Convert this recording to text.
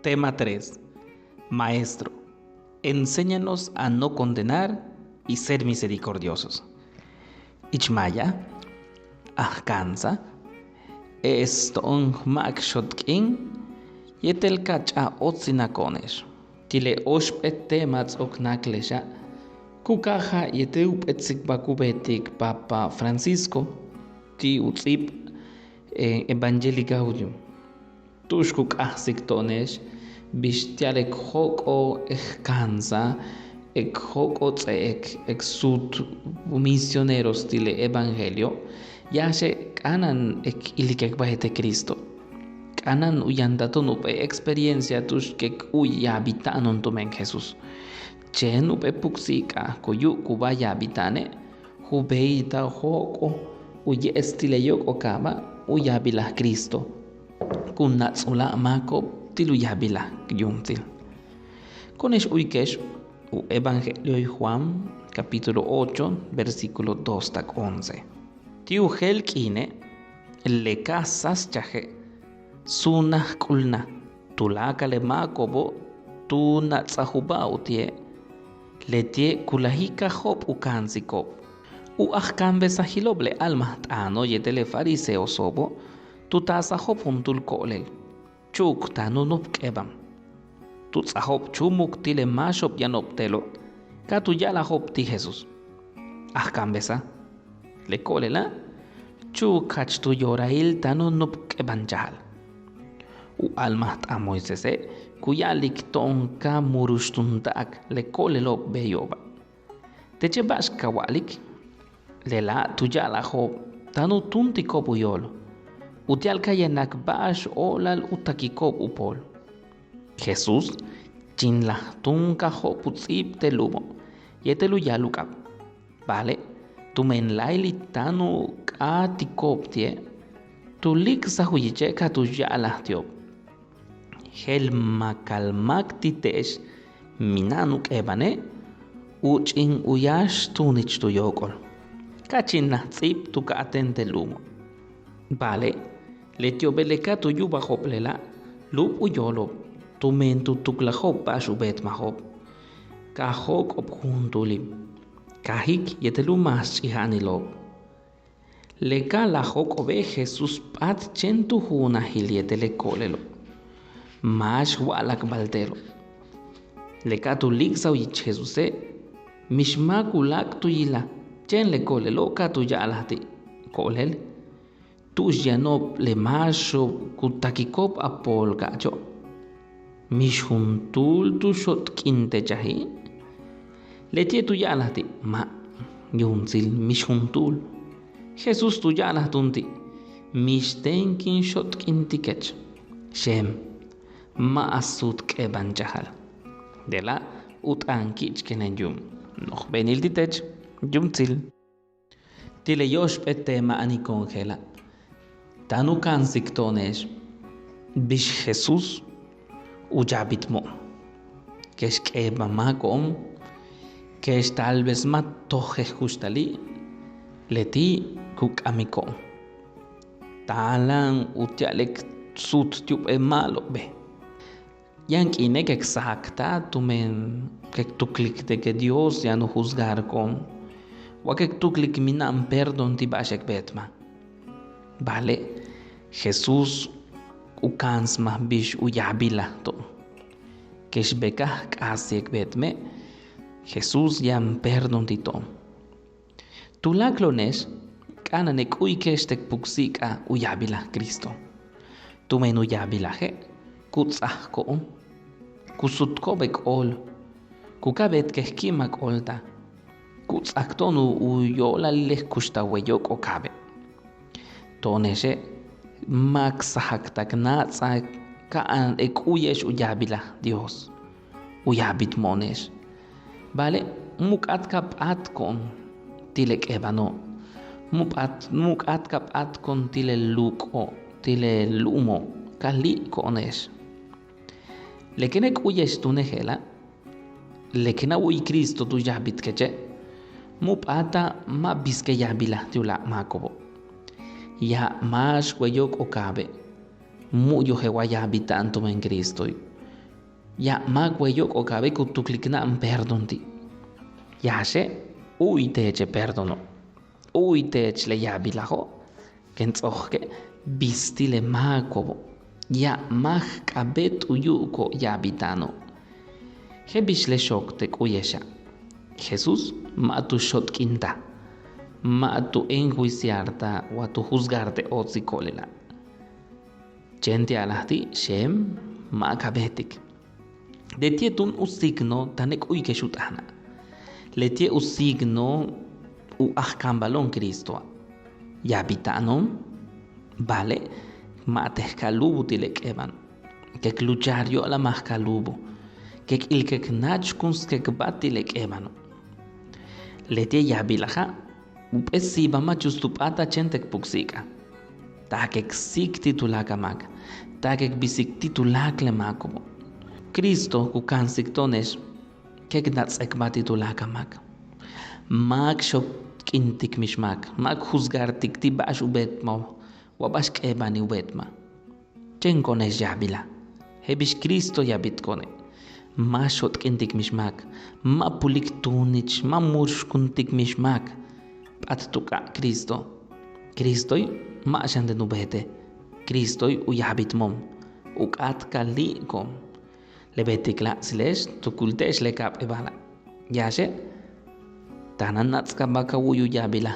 Tema 3. Maestro, enséñanos a no condenar y ser misericordiosos. Ichmaya, Ahkansa, Eston Makshotkin, Yetel Kacha Otzinakonesh. Tile Oshpet temats oknaklesha, Kukaja Yeteup etzikbakubetik Papa Francisco, Ti utzip Evangelica Gaudium. Tushkuk ahsiktonesh, Bishtialek hoko kansa, hoko ek sut misioneros tile evangelio, yashe kanan ek ilikek bahete Cristo. Kanan uyandaton upe experiencia tushkek uyabitanon tumen Jesús. Chen upe puksika koyu kubaya bitane, hubeita hoko uye estile yok okama uyabilah Cristo. Kunnatsula mako tiluyabila yuntil. Konesh uikesh u Evangelio de Juan, capítulo 8, versículo 2-11. Tiu helkine le casas chaje sunah kulna tulaka le makobo tu natsahubautie letie kulahika hop ukansiko u ahkambe sahiloble alma tano yetele fariseo sobo tu tasa hop untul kolel chuk tanu nupkebam tu tsahop chumuk tile mashop yanoptelo katu yala hop ti Jesus ahkambesa le kolela chuk hach tu yorail tanu nupkeban jahal u almaht a Moisese kuyalik tonka murustundak le kolelo beyoba teche bash kawalik lela tu yala hop tanu tunti kopuyolo utialka yenak bash olal utakikop upol. Jesús chinla tunka hoputzip telumo yetelu yalukap. Vale, tu menlaili tanu katikoptie tu lik sahuyiche katu yala tiop. Hel makalmak titesh minanuk ebane uchin uyash tunich tu yokol. Kachinna tzip tu kaaten telumo. Vale, letiobeleka tu yuba hoplela, lup uyolo, tu mentu tukla hop bashu bet mahop. Kahok obhuntulim, kahik yetelu mas chihanilop. Leka la hok obe Jesus pat chentu huna hilietele kolelo. Mash walak baltero. Leka tu liksa uyich Jesuse, mishmakulak tu yila, chen le kolelo ka tu yalahti, kolel. Tush yanop le masho kutakikop apol gacho. Mishuntul tu shot kinte chahi. Letie tu yalahti ma yunzil mishuntul. Jesus tu yalahtunti mishtenkin shot kintikech. Shem ma asut keban chahal. De la ut ankich kenen yum. Noch benil ditech yumzil. Tile yosh petema anikongela. Tanu kansiktonesh bish Jesus uyabitmo kesh keba makom kesh tal vez ma toje justali leti kukamiko talan utialek sut tup e malo be yankinek exacta tumen que tu clic de que Dios ya no juzgar con o que tu clic minam perdon ti bashek betma. Vale, Jesús ukansma bish uyabila to. Kesh bekah kasek betme, Jesús yam perdon tito. Tulaklonesh, kananek uykeshtek puksika uyabila Cristo. Tumen uyabila he, kutsahko, kusutko bek ol, kukabet kehkimak olta, kutsaktonu uyola leh kuштaweyok okabe. Toneshe maksahaktak natsa kaan ekuyesh uyabila Dios uyabit monesh vale mukat kap atkon tilek ebano mukat kap atkon tile luko tile lumo kali konesh lekenek uyesh tunehela lekena uy Cristo tu yabit keche mupata ma biske yabila tiula makobo ya más hueyok okabe muyo hewaya habitanto en Cristo ya magweyo o cabe kutuklikna perdonti yashe uy teche perdono uy tech le yabilajo kentzojke bistile makobo ya mag kabet uyuko yabitano hebish le shokte kuyesha Jesús matu shotkinta matu enjuiciarta watu juzgarte otzikolela chente alahti shem ma kabetik de tietun usigno tanek uyke shutahna le tie usigno u ahkambalon Cristo yabitano vale ma tehkalubu tilek evan que luchar yo la mahkalubu que il que nach kunst que batilek evano letie yabilaja upesi bama chustupata chentek puksika takek sik titulakamak takek bisik titulakle makobo Cristo kukan siktones kek nats ekbati tulakamak mak shok kintik mishmak mak juzgar tikti bash ubetma wabash kebani ubetma chenkones yabila hebish Cristo yabitkone ma shot kintik mishmak ma pulik tunich ma mursh kuntik mishmak at tuka Cristoy ma shande nubete Cristoy uyabitmom ukat kalikom lebetikla silesh tukultesh lekap ebala yashe tanan natska baka uyu yabila